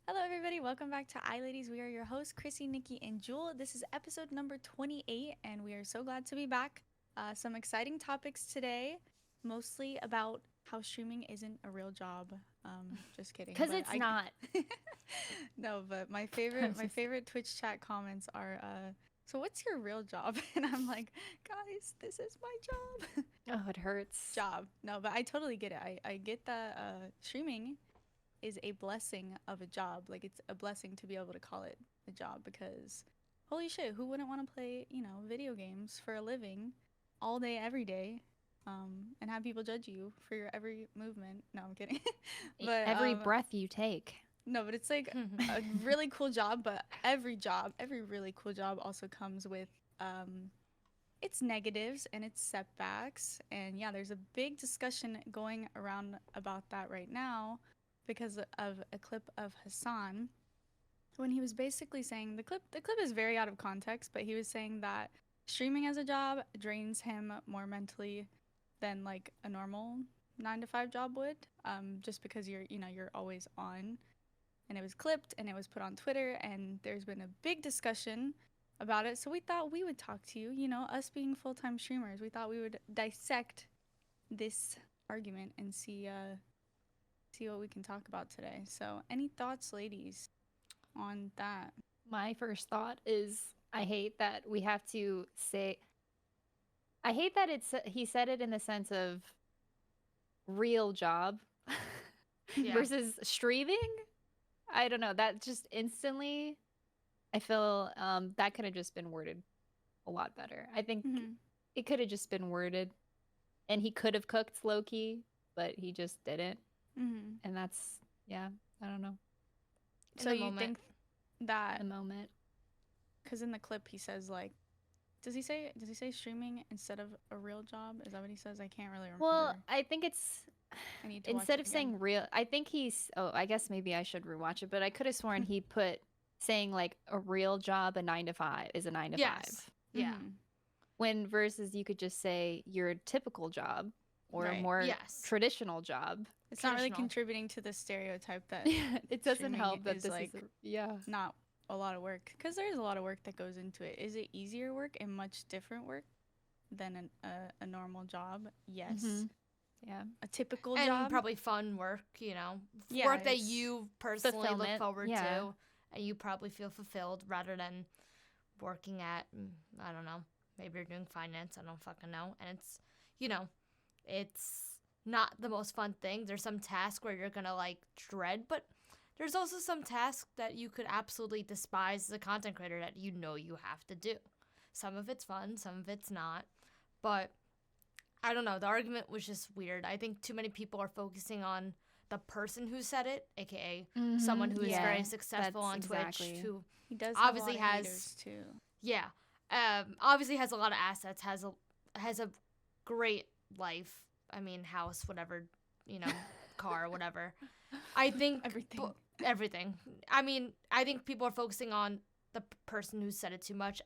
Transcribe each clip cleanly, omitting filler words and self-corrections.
Hello, everybody. Welcome back to iLadies. We are your hosts, Chrissy, Nikki, and Jewel. This is episode number 28, and we are so glad to be back. Some exciting topics today, mostly about how streaming isn't a real job. Just kidding. Because it's not. No, but my I'm favorite my just- favorite Twitch chat comments are, so what's your real job? And I'm like, guys, this is my job. Oh, it hurts. Job. No, but I totally get it. I get that streaming is a blessing of a job. Like it's a blessing to be able to call it a job because holy shit, who wouldn't want to play, video games for a living all day every day? And have people judge you for your every movement. No, I'm kidding. but Every breath you take. no, but it's like a really cool job, but every really cool job also comes with its negatives and its setbacks. And yeah, there's a big discussion going around about that right now because of a clip of Hasan when he was basically saying the clip is very out of context, but he was saying that streaming as a job drains him more mentally than like a normal 9 to 5 job would, just because you're always on. And it was clipped and it was put on Twitter, and there's been a big discussion about it. So we thought we would talk to you, us being full-time streamers. We thought we would dissect this argument and see what we can talk about today. So, any thoughts, ladies, on that? My first thought is I hate that we have to say. I hate that he said it in the sense of real job Yeah. versus streaming. I don't know. That just instantly, I feel that could have just been worded a lot better. I think it could have just been worded, and he could have cooked low key, but he just didn't. And that's, yeah, I don't know. So you think that The moment. because in the clip he says like, does he say streaming instead of a real job? Is that what he says? I can't really remember. Well, I think it's I need to instead watch of it again. saying real, I think he's, oh, I guess maybe I should rewatch it, but I could have sworn he put saying like a real job, a 9 to 5 is a 9 to 5. Yes. Yeah. When versus you could just say your typical job or a Right. more Yes. traditional job. It's not really Traditional. contributing to the stereotype that It doesn't streaming help that is, this like, is, yeah. not a lot of work, because there's a lot of work that goes into it. Is it easier work and much different work than a normal job? Yes. Mhm. Yeah. A typical And job, probably fun work, Yeah, work that it's you personally look fulfillment, forward yeah. to, and you probably feel fulfilled rather than working at, I don't know, maybe you're doing finance, I don't fucking know. And it's, it's not the most fun thing. There's some task where you're gonna like dread, but there's also some tasks that you could absolutely despise as a content creator that you have to do. Some of it's fun, some of it's not. But I don't know. The argument was just weird. I think too many people are focusing on the person who said it, aka someone who is Yeah, very successful on that's Twitch, exactly. who he does obviously have a lot of has- haters too. yeah, obviously has a lot of assets, has a great life. I mean, house, whatever, car, whatever. I think Everything. everything. I mean, I think people are focusing on the person who said it too much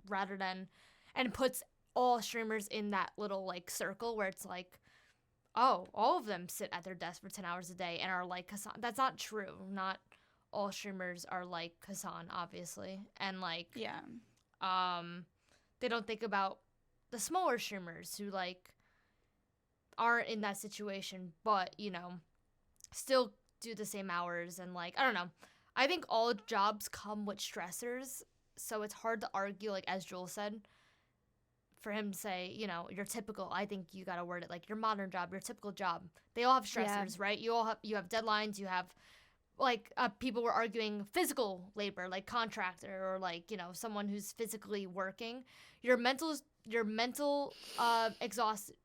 rather than, and puts all streamers in that little like circle where it's like, oh, all of them sit at their desk for 10 hours a day and are like Hasan. That's not true. Not all streamers are like Hasan, obviously. And like, Yeah. they don't think about the smaller streamers who like aren't in that situation, but still do the same hours. And like, I don't know, I think all jobs come with stressors, so it's hard to argue, like as Joel said, for him to say, your typical, I think you gotta word it like your modern job, your typical job, they all have stressors. Right? You have deadlines, you have like people were arguing physical labor, like contractor, or like someone who's physically working. Your mental exhausted,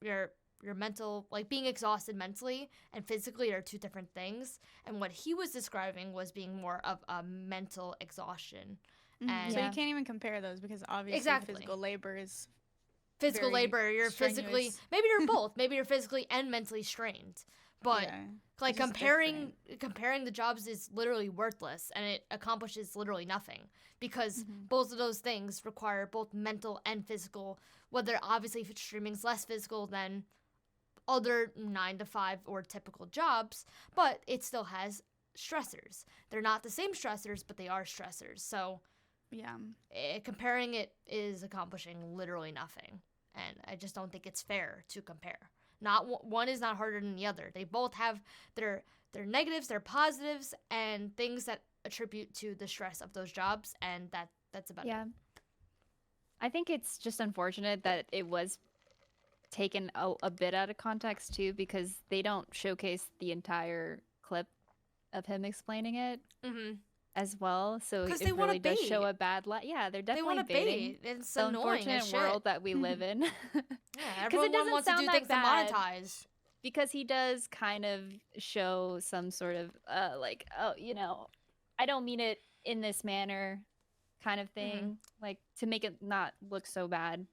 your mental, like being exhausted mentally and physically are two different things. And what he was describing was being more of a mental exhaustion. And So you can't even compare those because obviously Exactly. physical labor is physical very labor, you're physically, strenuous. maybe you're both, maybe you're physically and mentally strained. But yeah, like it's just comparing the jobs is literally worthless, and it accomplishes literally nothing, because Mm-hmm. both of those things require both mental and physical. Whether obviously if streaming's less physical than other 9 to 5 or typical jobs, but it still has stressors. They're not the same stressors, but they are stressors. So Yeah. comparing it is accomplishing literally nothing. And I just don't think it's fair to compare. Not one is not harder than the other. They both have their negatives, their positives, and things that attribute to the stress of those jobs, and that's about it. I think it's just unfortunate that it was taken a bit out of context too, because they don't showcase the entire clip of him explaining it as well. So it they really does bait. show a bad light. Yeah, they're They definitely want to baiting. bait. It's the annoying unfortunate as shit. world that we live in. Yeah, everyone wants to do things to monetize. Because he does kind of show some sort of like, oh, you know, I don't mean it in this manner kind of thing, like to make it not look so bad.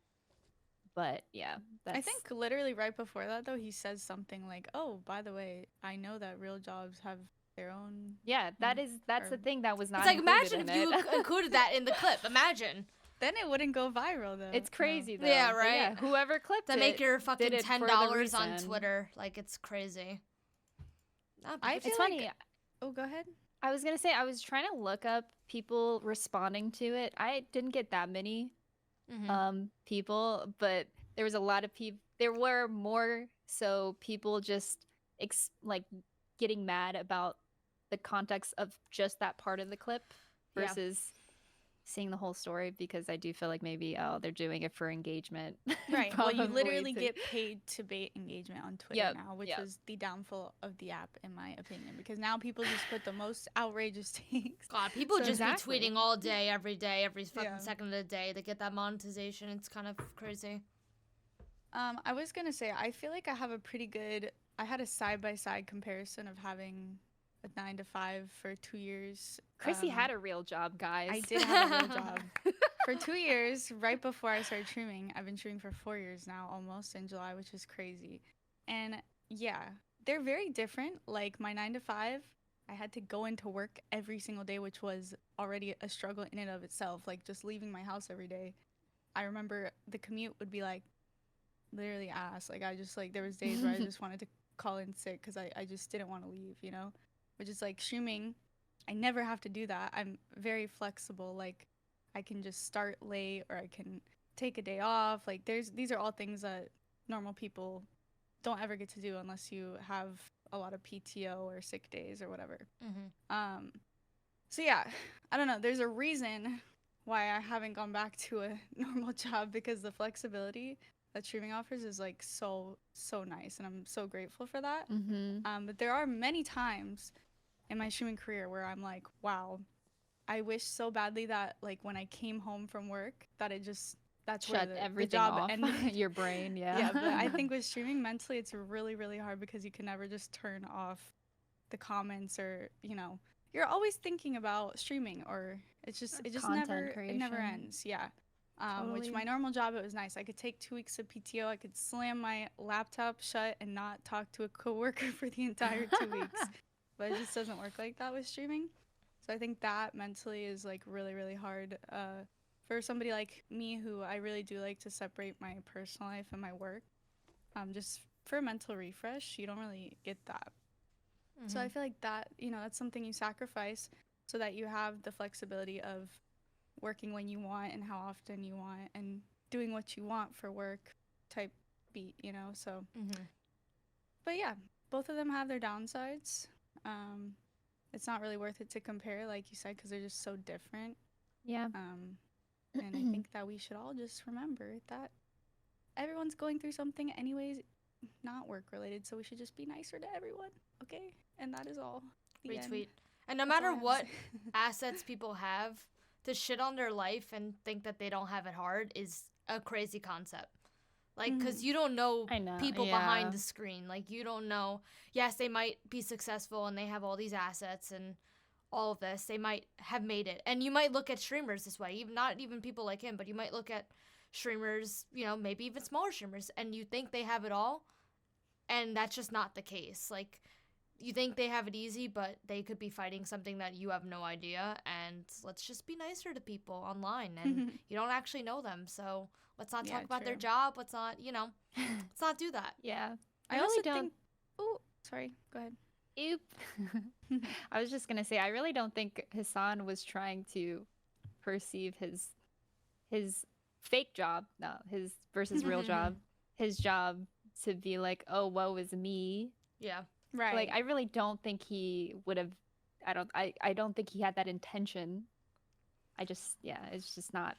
But yeah, I think literally right before that though, he says something like, "Oh, by the way, I know that real jobs have their own." Yeah, that's the thing that was not. It's like, imagine if you included that in the clip. Imagine. Then it wouldn't go viral though. It's crazy though. Yeah, right. Yeah, whoever clipped to it make your fucking $10 on reason. Twitter, like it's crazy. I feel it's like, funny. Oh, go ahead. I was gonna say I was trying to look up people responding to it. I didn't get that many people, but there was a lot of people. There were more so people just like getting mad about the context of just that part of the clip versus seeing the whole story, because I do feel like maybe they're doing it for engagement. Right. Well, you literally get paid to bait engagement on Twitter now, which is the downfall of the app, in my opinion, because now people just put the most outrageous takes. God, people just be tweeting all day, every fucking second of the day to get that monetization. It's kind of crazy. I was gonna say, I feel like I have a pretty good. I had a side-by-side comparison of having a 9 to 5 for 2 years. Chrissy had a real job, guys. I did have a real job for 2 years. Right before I started streaming, I've been streaming for 4 years now, almost in July, which is crazy. And yeah, they're very different. Like my 9 to 5, I had to go into work every single day, which was already a struggle in and of itself. Like just leaving my house every day. I remember the commute would be like literally ass. Like I just like there was days where I just wanted to call in sick because I just didn't want to leave, you know? Which is like streaming, I never have to do that. I'm very flexible. Like I can just start late or I can take a day off. Like these are all things that normal people don't ever get to do unless you have a lot of PTO or sick days or whatever. So yeah, I don't know. There's a reason why I haven't gone back to a normal job, because the flexibility that streaming offers is like so nice, and I'm so grateful for that. But there are many times in my streaming career where I'm like, wow, I wish so badly that like when I came home from work that that's shut where everything the job off. ended. Your brain. Yeah, but I think with streaming mentally it's really hard, because you can never just turn off the comments, or you know, you're always thinking about streaming, or it just never ends. Totally. Which my normal job, it was nice. I could take 2 weeks of PTO. I could slam my laptop shut and not talk to a coworker for the entire 2 weeks. But it just doesn't work like that with streaming. So I think that mentally is like really hard for somebody like me, who I really do like to separate my personal life and my work. Just for a mental refresh, you don't really get that. So I feel like that, you know, that's something you sacrifice so that you have the flexibility of working when you want and how often you want and doing what you want for work type beat, you know? So, but yeah, both of them have their downsides. It's not really worth it to compare, like you said, because they're just so different. Yeah. And I think that we should all just remember that everyone's going through something anyways, not work related, so we should just be nicer to everyone, okay? And that is all. Retweet. And no matter what assets people have, to shit on their life and think that they don't have it hard is a crazy concept. Like, because you don't know people behind the screen. Like, you don't know. Yes, they might be successful and they have all these assets and all of this. They might have made it. And you might look at streamers this way. Not even people like him, but you might look at streamers, you know, maybe even smaller streamers, and you think they have it all. And that's just not the case. Like, you think they have it easy, but they could be fighting something that you have no idea. And let's just be nicer to people online. And you don't actually know them. So let's not talk about their job. Let's not, you know, let's not do that. Yeah. I also think... Oh, sorry. Go ahead. Oop. I was just gonna say, I really don't think Hassan was trying to perceive his fake job, no, his versus real job, his job to be like, oh, woe is me. Yeah. Right. Like, I really don't think he would have. I don't think he had that intention. Yeah, it's just not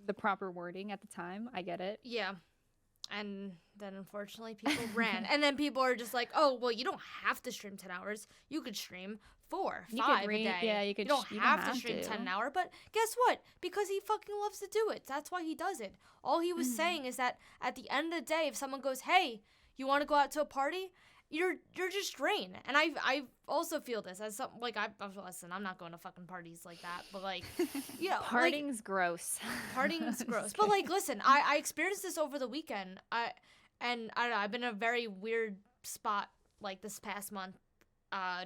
the proper wording at the time. I get it. Yeah. And then unfortunately people ran. And then people are just like, oh, well, you don't have to stream 10 hours. You could stream 4, 5 a day. Yeah, you could. You don't have to stream 10 an hour. But guess what? Because he fucking loves to do it. That's why he does it. All he was saying is that at the end of the day, if someone goes, hey, you want to go out to a party? You're just drained. And I also feel this as some, like, listen, I'm not going to fucking parties like that, but like, you know, partying's like, gross. Partying's gross. But like, listen, I experienced this over the weekend. I don't know, I've been in a very weird spot like this past month,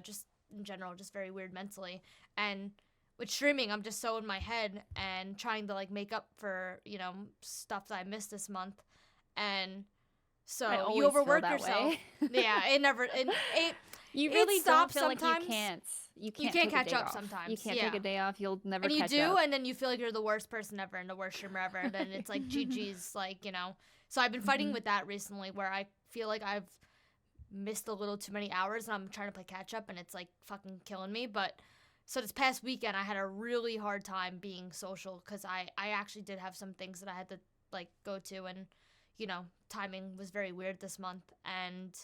just in general, just very weird mentally. And with streaming, I'm just so in my head and trying to like make up for, you know, stuff that I missed this month. And so you overwork yourself. Yeah, you really don't feel sometimes. Like you can't catch up sometimes. You can't take a day off. You'll never catch up. And you do, and then you feel like you're the worst person ever and the worst streamer ever. And then it's like GG's, like, you know. So I've been fighting with that recently, where I feel like I've missed a little too many hours and I'm trying to play catch up and it's like fucking killing me. But so this past weekend I had a really hard time being social because I actually did have some things that I had to like go to, and you know, timing was very weird this month. And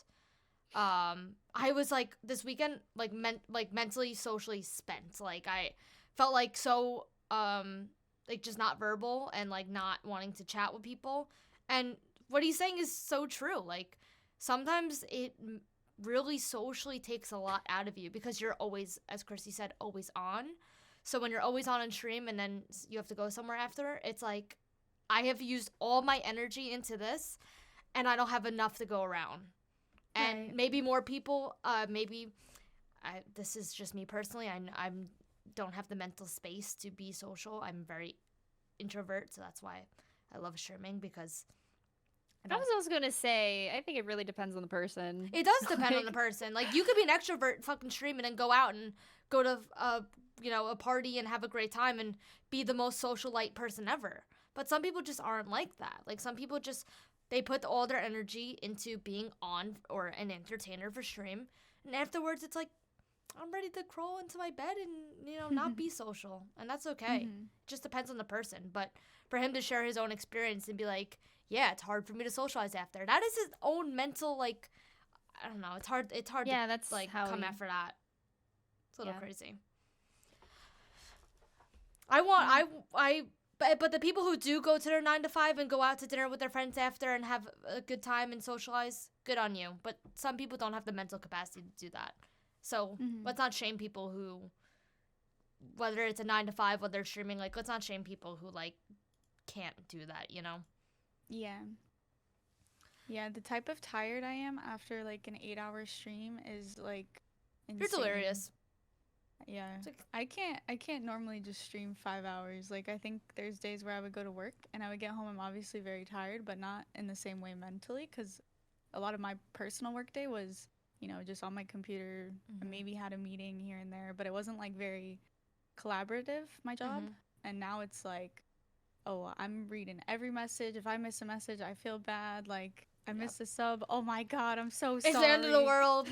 I was like this weekend like mentally, socially spent. Like I felt like so like just not verbal and like not wanting to chat with people. And what he's saying is so true. Like sometimes it really socially takes a lot out of you because you're always, as Christy said, always on. So when you're always on stream and then you have to go somewhere after, it's like I have used all my energy into this and I don't have enough to go around. And maybe more people, this is just me personally, I don't have the mental space to be social. I'm very introvert, so that's why I love streaming, because I was also going to say, I think it really depends on the person. It does depend on the person. Like, you could be an extrovert, fucking stream, and then go out and go to, a party and have a great time and be the most socialite person ever. But some people just aren't like that. Like, some people just, they put all their energy into being on or an entertainer for stream. And afterwards, it's like, I'm ready to crawl into my bed and, not be social. And that's okay. It just depends on the person. But for him to share his own experience and be like, yeah, it's hard for me to socialize after. That is his own mental, like, I don't know. It's hard yeah, to, that's like, how come after that. It's a little crazy. But the people who do go to their 9 to 5 and go out to dinner with their friends after and have a good time and socialize, good on you. But some people don't have the mental capacity to do that. So let's not shame people who, whether it's a 9 to 5, whether they're streaming, like, let's not shame people who, like, can't do that, Yeah. Yeah, the type of tired I am after, like, an 8-hour stream is, like, insane. You're delirious. Yeah. I can't normally just stream 5 hours. Like, I think there's days where I would go to work and I would get home. I'm obviously very tired, but not in the same way mentally, because a lot of my personal work day was, just on my computer. I maybe had a meeting here and there, but it wasn't, like, very collaborative, my job. And now it's like, oh, I'm reading every message. If I miss a message, I feel bad. Like, I missed a sub. Oh my God, I'm so sorry. It's the end of the world.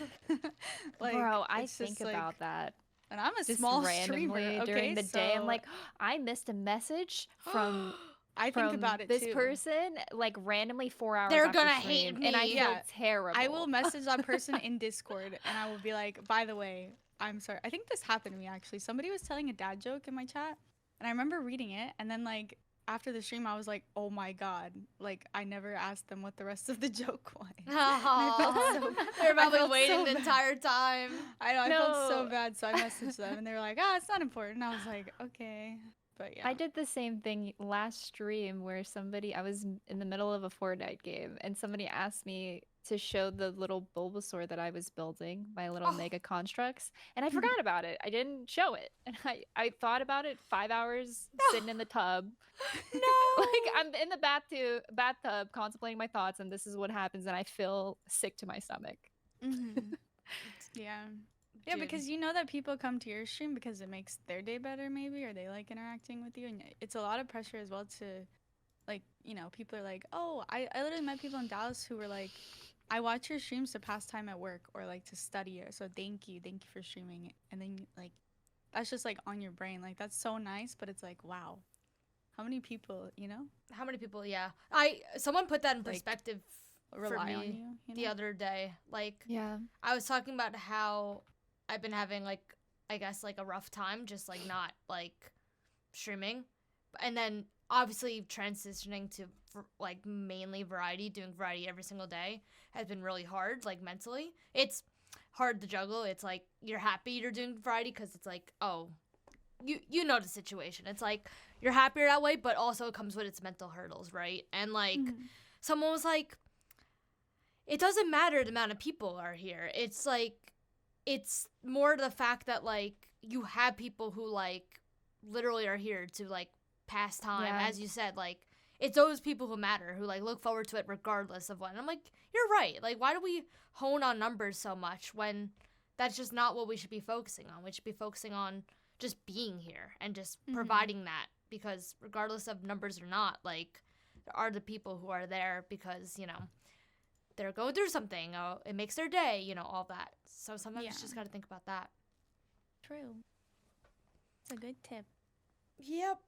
Like, bro, I think about that. And I'm a just small randomly streamer, during the day. I'm like, I missed a message from I think about it this too. person, like, randomly 4 hours They're after gonna stream, hate me. and I feel terrible. I will message that person in Discord and I will be like, by the way, I'm sorry. I think this happened to me actually. Somebody was telling a dad joke in my chat and I remember reading it, and then, like, after the stream, I was like, oh my God. Like, I never asked them what the rest of the joke was. They're probably waiting the entire time. I know, I felt so bad, so I messaged them, and they were like, it's not important. I was like, okay. But yeah. I did the same thing last stream where I was in the middle of a Fortnite game, and somebody asked me to show the little Bulbasaur that I was building, my little mega constructs, and I forgot about it. I didn't show it, and I thought about it 5 hours sitting in the tub. No, like, I'm in the bathtub contemplating my thoughts, and this is what happens, and I feel sick to my stomach. Yeah. Yeah, Dude. because you know that people come to your stream because it makes their day better, maybe, or they like interacting with you. And it's a lot of pressure as well to, like, you know, people are like, oh, I literally met people in Dallas who were like, I watch your streams to pass time at work or like to study. So thank you for streaming. And then, like, that's just like on your brain. Like, that's so nice, but it's like, wow, how many people, you know? How many people? Yeah, someone put that in Like, perspective for rely on me you, the other day. Like, Yeah. I was talking about how I've been having like, I guess, like a rough time, just like not like streaming, and then obviously transitioning to like mainly variety, doing variety every single day has been really hard. Like mentally, it's hard to juggle. It's like you're happy you're doing variety because it's like, oh, you know the situation. It's like you're happier that way, but also it comes with its mental hurdles, right? And like someone was like, it doesn't matter the amount of people are here. It's like it's more the fact that like you have people who like literally are here to like pass time, as you said. Like it's those people who matter, who like look forward to it regardless of what. And I'm like, you're right. Like, why do we hone on numbers so much when that's just not what we should be focusing on? We should be focusing on just being here and just providing that, because regardless of numbers or not, like there are the people who are there because, you know, they're going through something. Oh, it makes their day, you know, all that. So sometimes you just got to think about that. True. It's a good tip. Yep.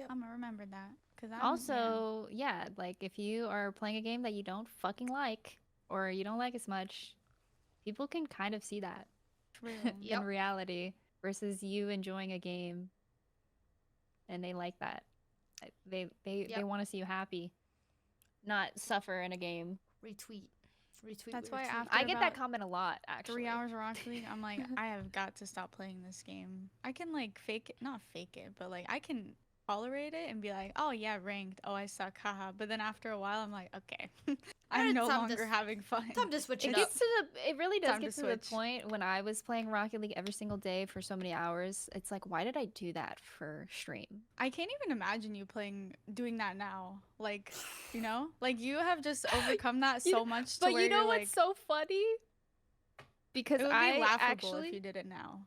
I'm gonna remember that. Cause Also, yeah, like if you are playing a game that you don't fucking like or you don't like as much, people can kind of see that True. in reality versus you enjoying a game and they like that. They want to see you happy, not suffer in a game. Retweet. That's why after I get that comment a lot, actually. 3 hours of Rocket League, I'm like, I have got to stop playing this game. I can like fake it, not fake it, but like I can tolerate it and be like, oh yeah, ranked. Oh, I suck, haha. But then after a while, I'm like, okay, I'm no longer having fun. Time to switch it It up. gets to it really does Time get to the point when I was playing Rocket League every single day for so many hours. It's like, why did I do that for stream? I can't even imagine you doing that now. Like, you know, like you have just overcome that so much. But where you know you're what's like, so funny? Because it would be I laughable actually, if you did it now.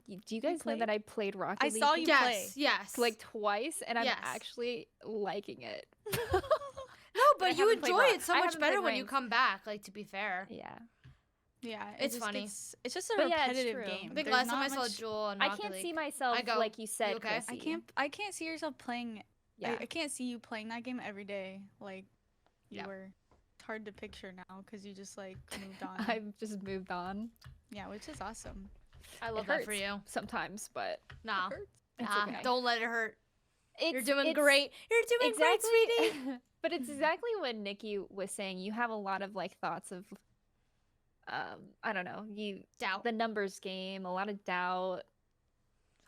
do you guys know that I played Rocket League? I saw you play. Yes. Like twice, and I'm actually liking it. No, but you enjoy it so much better when you come back, like, to be fair. Yeah. Yeah, it's funny. It's just a repetitive true. game. I think last time I saw Jewel on Rocket I can't League, see myself, like you said, okay? Chrissy. I can't see yourself playing. Yeah. I can't see you playing that game every day. Like, you were. It's hard to picture now because you just, like, moved on. I've just moved on. Yeah, which is awesome. I love that for you. Sometimes, but nah, it's okay. Don't let it hurt. You're doing great. You're doing great, sweetie. But it's exactly what Nikki was saying. You have a lot of like thoughts of, I don't know, doubt, the numbers game, a lot of doubt.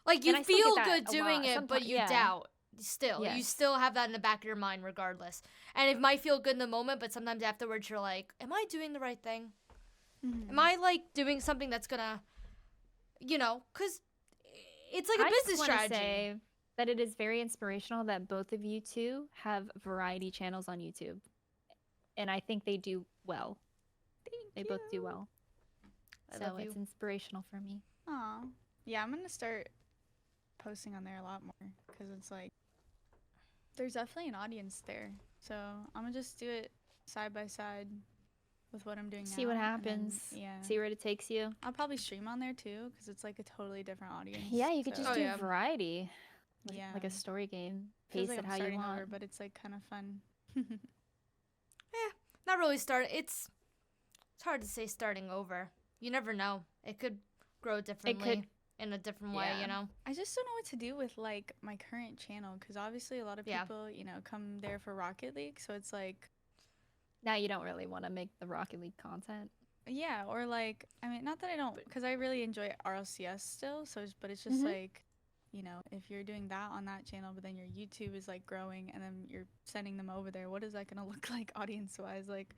Like you feel good doing it, but you doubt. Still, you still have that in the back of your mind, regardless. And it might feel good in the moment, but sometimes afterwards you're like, "Am I doing the right thing? Am I like doing something that's gonna, you know?" Because it's like a business strategy. Say that it is very inspirational that both of you two have variety channels on YouTube, and I think they do well. They both do well. So it's inspirational for me. Aw. Yeah, I'm gonna start posting on there a lot more because it's like there's definitely an audience there. So I'm gonna just do it side by side with what I'm doing now. See what happens. Yeah. See where it takes you. I'll probably stream on there too because it's like a totally different audience. Yeah, you could just do variety. Like a story game. Pace like it I'm how you want. over, but it's like kind of fun. Not really it's hard to say starting over. You never know. It could grow differently in a different way, you know? I just don't know what to do with like my current channel because obviously a lot of people, you know, come there for Rocket League. So it's like. Now you don't really want to make the Rocket League content. Yeah, or like, I mean, not that I don't, because I really enjoy RLCS still. So, but it's just like, you know, if you're doing that on that channel, but then your YouTube is like growing and then you're sending them over there, what is that going to look like audience wise? Like,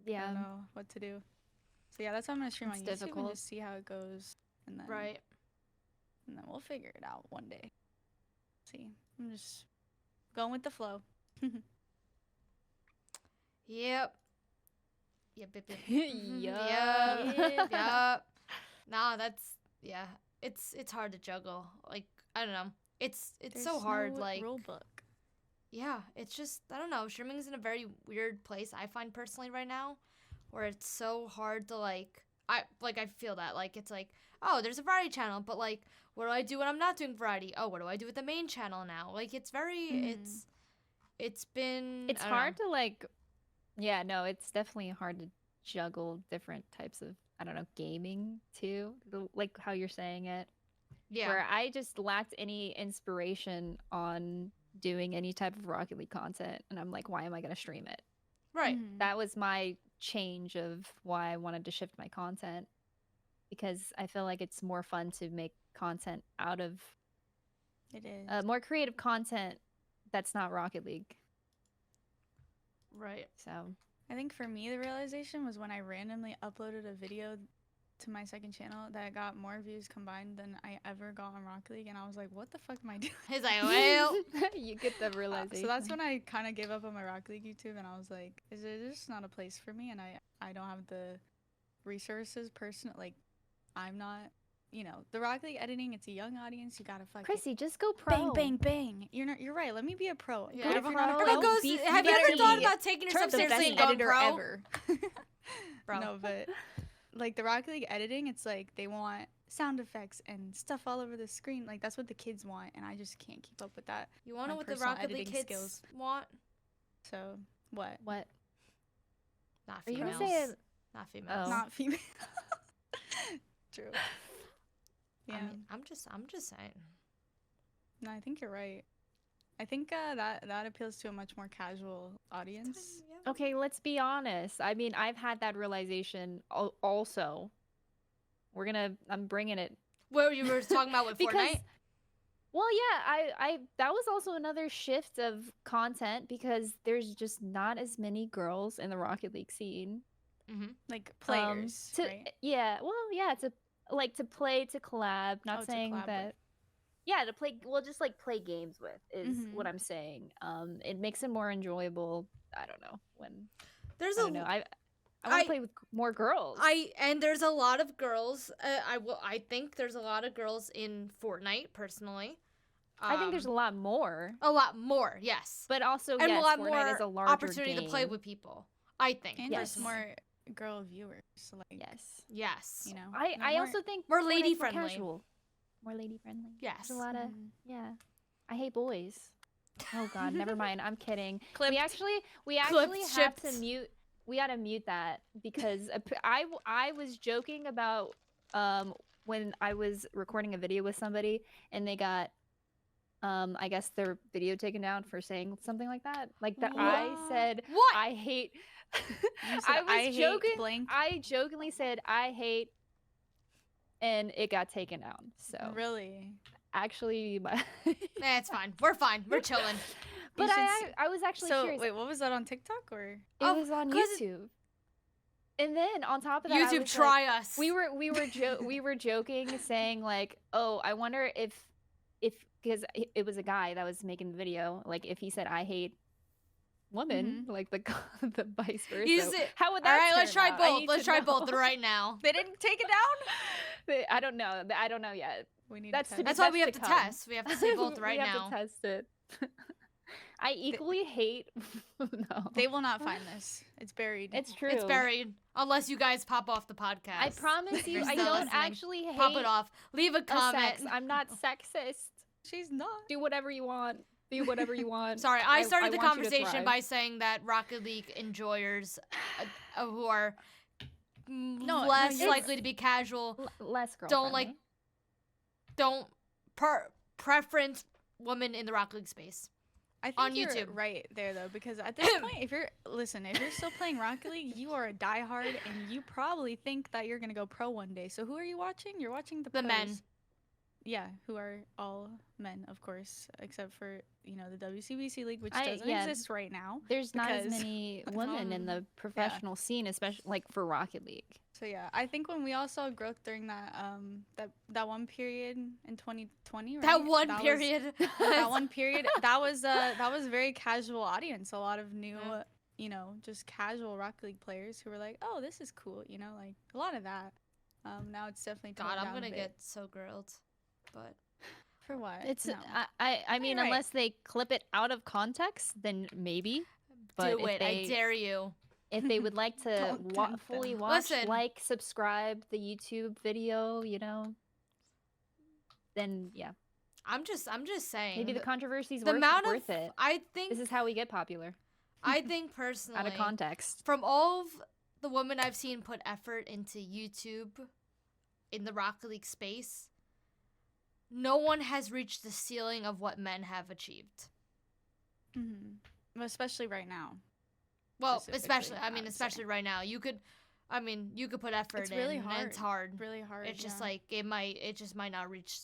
I don't know what to do. So yeah, that's why I'm going to stream on YouTube and just see how it goes. And then, and then we'll figure it out one day. See, I'm just going with the flow. Yep. Yep. Yup. Yep. Nah, that's yeah. It's hard to juggle. Like I don't know. It's There's so hard. no Like rule book. yeah, it's just I don't know. Streaming's in a very weird place. I find personally right now, where it's so hard to I feel that it's like oh there's a variety channel, but like what do I do when I'm not doing variety? Oh, what do I do with the main channel now? Like it's very it's been It's I don't hard know. to like. Yeah, no, it's definitely hard to juggle different types of, I don't know, gaming too, like how you're saying it. Yeah. Where I just lacked any inspiration on doing any type of Rocket League content. And I'm like, why am I going to stream it? Right. That was my change of why I wanted to shift my content. Because I feel like it's more fun to make content out of It is. more creative content that's not Rocket League. Right. So I think for me, the realization was when I randomly uploaded a video to my second channel that got more views combined than I ever got on Rocket League, and I was like, "What the fuck am I doing?" He's like, well, you get the realization. So that's when I kind of gave up on my Rocket League YouTube, and I was like, "Is it just not a place for me?" And I don't have the resources, I'm not. The Rocket League editing, it's a young audience. You gotta fucking Chrissy, just go bang, pro. bang, bang. You're right. Let me be a pro. yeah. But if you're not a pro, pro, Everyone goes. be Have you ever better thought be about taking yourself the seriously best and going editor pro? ever. Bro. No, but like the Rocket League editing, it's like they want sound effects and stuff all over the screen. Like that's what the kids want, and I just can't keep up with that. You want to my know what the personal Rocket League editing kids skills. want? So what? What? Not Are you females. gonna say it? Not females. Oh. Not female. True. Yeah. I mean, I'm just saying. No, I think you're right. I think that appeals to a much more casual audience. Yeah. Okay, let's be honest. I mean, I've had that realization also. I'm bringing it. What you were talking about with Because, Fortnite? well, yeah, I that was also another shift of content because there's just not as many girls in the Rocket League scene. Mm-hmm. Like players, right? Yeah, well, yeah, to play, to collab. Not to saying collab that. with. Yeah, to play. Well, just like play games with is Mhm. what I'm saying. It makes it more enjoyable. I don't know when. There's I don't know. I want to play with more girls. and there's a lot of girls. I think there's a lot of girls in Fortnite personally. I think there's a lot more, a lot more. Yes, but also and yes, a lot Fortnite more is a larger opportunity to play game. with people. I think. And Yes. there's more girl viewers. So like, Yes, Yes. I more- also think more Fortnite's lady more friendly. casual. More lady friendly. Yes. There's a lot of Mhm. yeah. I hate boys. Oh God, never mind. I'm kidding. Clipped. We actually Clipped, have to shipped. mute. We gotta mute that because I was joking about when I was recording a video with somebody and they got I guess their video taken down for saying something like that. Like that I What? said What? I hate You said, I was hate joking. blank. I jokingly said I hate and it got taken down. So Really? actually It's fine. We're fine. We're chilling. but should s- I was actually So curious. wait, what was that on TikTok or? It Oh, was on 'cause YouTube. And then on top of that, I YouTube, was try like, us. we were joking, saying like, oh, I wonder if because it was a guy that was making the video, like if he said I hate women, like the the vice versa. You say- How would All that? right, let's turn try out? I both. need Let's to try know. both right now. They didn't take it down. I don't know. I don't know yet. We need That's to to test. That's why we have to to come. test. We have to say both right we have now. to test it. I equally hate. No, They will not find this. It's buried. it's true. It's buried unless you guys pop off the podcast. I promise you, You're I still don't listening. actually hate Pop it off. Leave a comment. sex. I'm not sexist. She's not. Do whatever you want. Be whatever you want. Sorry, I started the want you to conversation thrive. by saying that Rocket League enjoyers who are No, less it's- likely to be casual Less girl don't like friendly. don't preference women in the Rocket League space. I think on you're YouTube. right there though, because at this point, if you're still playing Rocket League, you are a diehard, and you probably think that you're gonna go pro one day. So who are you watching? You're watching the men. pros. Yeah, who are all men, of course, except for the WCBC League, which doesn't yeah. exist right now. There's not as because- many women in the professional scene, especially like for Rocket League. So yeah, I think when we all saw growth during that one period in 2020, right? That one was- period. that one period, that was a very casual audience. A lot of new you know, just casual Rocket League players who were like, oh, this is cool, you know, like a lot of that. Now it's definitely toned God, I'm down a gonna bit. get so grilled. But For what? It's No. I mean, You're right. unless they clip it out of context, then maybe. But do it. I dare you. if they would like to Don't tempt fully them. watch, Listen. like, subscribe the YouTube video, you know, then yeah, I'm just saying. maybe the controversy's the amount worth of it. I think This is how we get popular. I think personally Out of context. from all of the women I've seen put effort into YouTube in the Rocket League space, no one has reached the ceiling of what men have achieved. Especially right now. Well, Specifically, especially I would especially say. right now. You could put effort It's in really and hard. it's hard. Really hard. It's just yeah. like it just might not reach.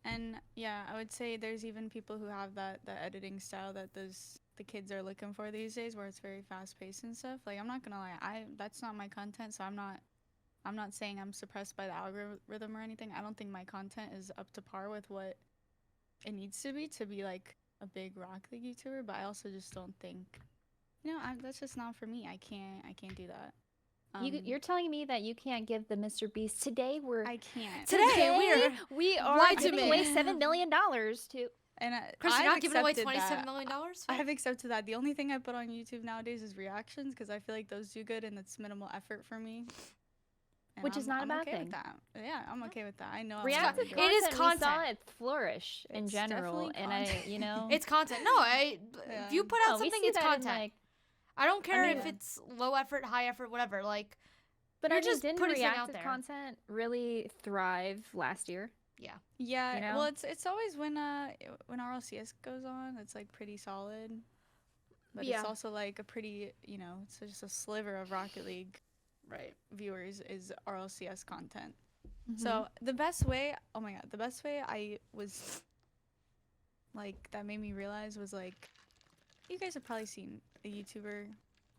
And yeah, I would say there's even people who have that editing style that the kids are looking for these days, where it's very fast paced and stuff. Like, I'm not gonna lie, that's not my content, so I'm not saying I'm suppressed by the algorithm or anything. I don't think my content is up to par with what it needs to be like a big Rocket League YouTuber. But I also just don't think, you know, that's just not for me. I can't do that. You're telling me that you can't give the Mr. Beast today? I can't. Today we are Why to giving me? away $7 million to. And Chris, you're I've not giving away accepted $27 that. million? I have accepted that. The only thing I put on YouTube nowadays is reactions, because I feel like those do good and it's minimal effort for me. And Which is not a I'm bad okay thing. With that. Yeah, I'm okay with that. I know. Reactive It content, is we saw content. it flourish in It's general, definitely and content. you know, It's content. No, if you put out we something, see it's that in, content. like, I don't care mean, if it's low effort, high effort, whatever. Like, but you're I mean, just didn't putting something out reactive there. content really thrive last year? Yeah. You know? Well, it's always when RLCS goes on, it's like pretty solid. But Yeah. it's also like a pretty, you know, it's just a sliver of Rocket League Right. viewers is RLCS content. Mm-hmm. So the best way, oh my god, the best way I was like that made me realize was like, you guys have probably seen a YouTuber,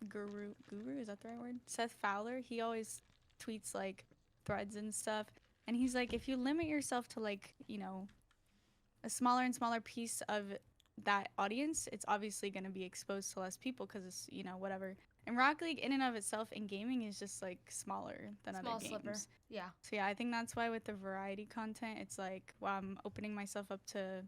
Guru, is that the right word? Seth Fowler. He always tweets like threads and stuff, and he's like, if you limit yourself to like, you know, a smaller and smaller piece of that audience, it's obviously going to be exposed to less people because it's, you know, whatever. And Rocket League in and of itself in gaming is just like smaller than Small other games. sliver. Yeah. So yeah, I think that's why with the variety content, it's like, wow, I'm opening myself up to,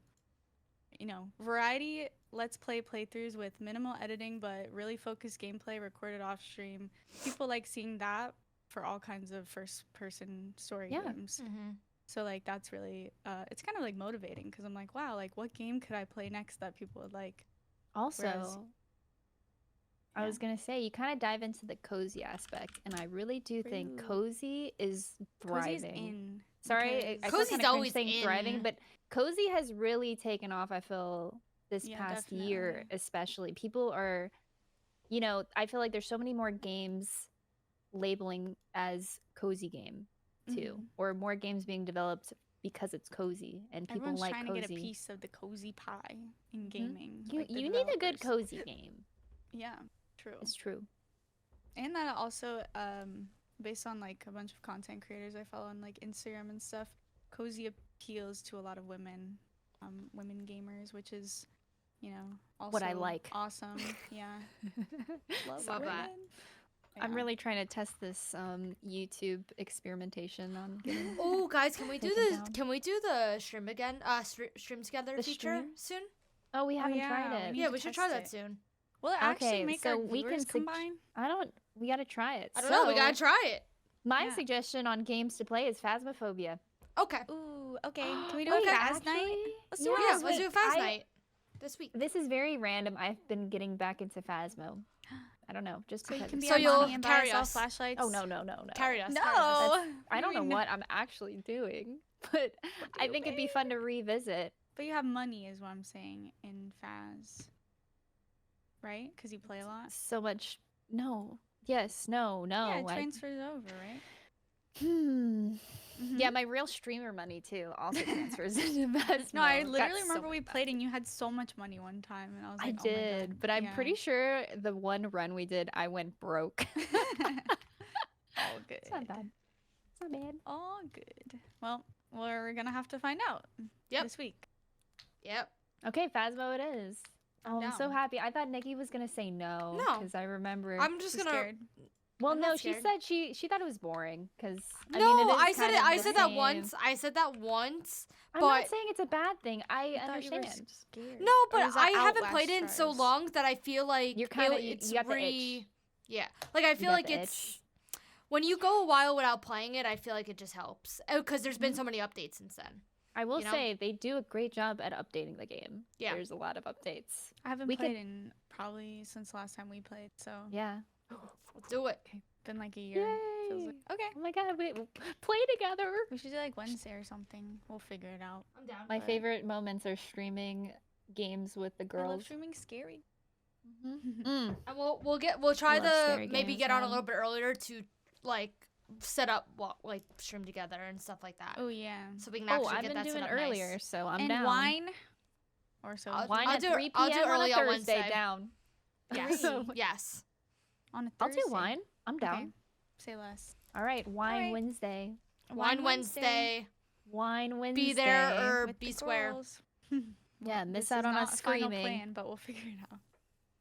you know, variety let's play playthroughs with minimal editing but really focused gameplay recorded off stream. People like seeing that for all kinds of first person story games. Mm-hmm. So like that's really it's kind of like motivating because I'm like, wow, like what game could I play next that people would like? Also, Whereas- I was gonna say you kind of dive into the cozy aspect, and I really do think True. cozy is thriving. Cozy's in. Sorry, I Cozy's feel kinda always cringe saying thriving, in. but cozy has really taken off. I feel this Yeah, past year, definitely. especially people are, you know, I feel like there's so many more games labeling as cozy game too, or more games being developed because it's cozy and people Everyone's like trying cozy. to get a piece of the cozy pie in gaming. You like the you need a good developers. cozy game. Yeah, true. It's true. And that also, based on like a bunch of content creators I follow on like Instagram and stuff, cozy appeals to a lot of women, women gamers, which is, you know, also What I like. Awesome. Yeah. Love Love women. that. I'm Yeah. really trying to test this YouTube experimentation on getting. Oh, guys, can we do Taken this? down. Can we do the stream again? Stream together The feature stream? soon? Oh, we haven't yeah, tried we it. need Yeah, to we should test try that it. soon. Will it actually Okay, make so our we viewers can combine? We gotta try it. I don't know. We gotta So, try it. My Yeah. suggestion on games to play is Phasmophobia. Okay. Ooh, okay. Can we do Okay, a fast night? Let's do Yeah, a let's fast do a night. fast night this week. This is very random. I've been getting back into Phasmo. I don't know, just So you because. can be So our you'll mommy and buy carry us all us. flashlights. Oh no. Carry us. No. carry us. I What don't do know you what I'm actually doing, but I think it'd be fun to revisit. But you have money, is what I'm saying, in Faz. Right? Because you play a lot. So much. No. Yes. No. Yeah, it I- transfers over, right? Yeah, my real streamer money too also transfers into Phasmo. No, I Got literally so remember we much played and you had so much money one time, and I was I like, oh my did, God. but I'm Yeah. pretty sure the one run we did, I went broke. All good. It's not bad. It's not bad. All good. Well, we're gonna have to find out. Yep. This week. Yep. Okay, Phasmo it is. Oh, I'm so down. happy. I thought Nikki was gonna say no No. because I remember. I'm just She's gonna. scared. Well, I'm no, not she scared. said she thought it was boring because No, I mean it is I said kind it. of I the said that same. once. I said that once. I'm but not saying it's a bad thing. I I thought you were understand. scared. no, Or but was that I haven't Outlast played it in so trials? long that I feel like You're kinda- you it's got the itch. Yeah, like I feel got like the it's itch. when you go a while without playing it, I feel like it just helps because there's been Mhm. so many updates since then. I will you know? say they do a great job at updating the game. Yeah. There's a lot of updates. I haven't We played could- in probably since the last time we played, so Yeah. Let's do it. been like a year. Feels Yay! like. Okay. Oh my god, we play together. We should do like Wednesday or something. We'll figure it out. I'm down. My But- favorite moments are streaming games with the I love girls. streaming scary. Mm. And we'll try love to scary maybe games, get on a man. little bit earlier to like set up like stream together and stuff like that. Oh yeah. So we can Oh, actually I've get been that doing set up earlier, nice. so I'm and down. wine. Or so. Wine I'll at do- 3 I'll do p.m. early on on a Thursday. Wednesday. Down. Yes. Really? Yes. On a I'll Thursday. do wine. I'm down. Okay. Say less. All right, wine Alright. Wednesday. Wine Wednesday. Wine Wednesday. Be there or with be the square. girls. Yeah, This miss out is on not us a final screaming. plan, but we'll figure it out.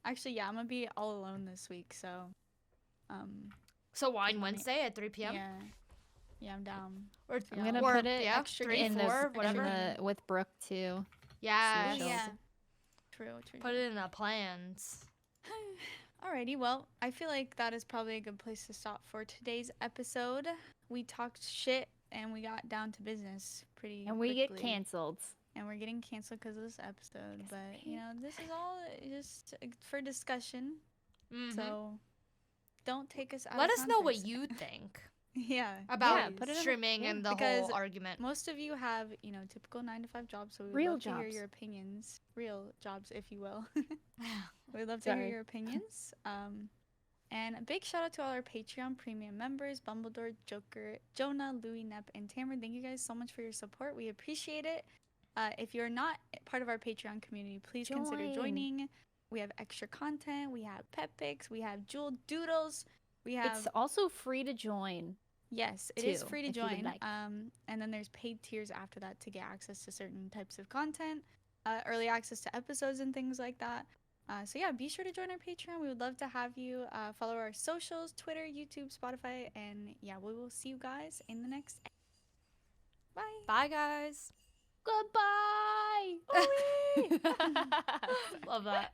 Actually, yeah, I'm gonna be all alone this week, so So Wine Good morning. Wednesday at 3 p.m. yeah, I'm down. Or I'm gonna or, put it yeah, extra 3, in 4, the, whatever. in the with Brooke too. Yeah. Socials. Yeah. True. Put it in the plans. Alrighty, well, I feel like that is probably a good place to stop for today's episode. We talked shit and we got down to business pretty And we get quickly. canceled. And we're getting canceled because of this episode. Because But, of you know, this is all just for discussion. Mhm. So don't take us out Let of us know what context. you think Yeah. about put it in the- streaming yeah. and the Because whole argument. Most of you have, you know, typical 9 to 5 jobs, so we'd Real love to hear jobs. your opinions. Real jobs, if you will. We'd love to Sorry. hear your opinions. And a big shout out to all our Patreon premium members, Bumbledore, Joker, Jonah, Louie, Nep, and Tamara. Thank you guys so much for your support. We appreciate it. If you're not part of our Patreon community, please consider Join. joining. We have extra content. We have pet pics. We have jewel doodles. We have It's also free to join. Yes, it is too, free to if you would join. like. And then there's paid tiers after that to get access to certain types of content, early access to episodes and things like that. So yeah, be sure to join our Patreon. We would love to have you follow our socials, Twitter, YouTube, Spotify, and yeah, we will see you guys in the next. Bye. Bye, guys. Goodbye. Love that.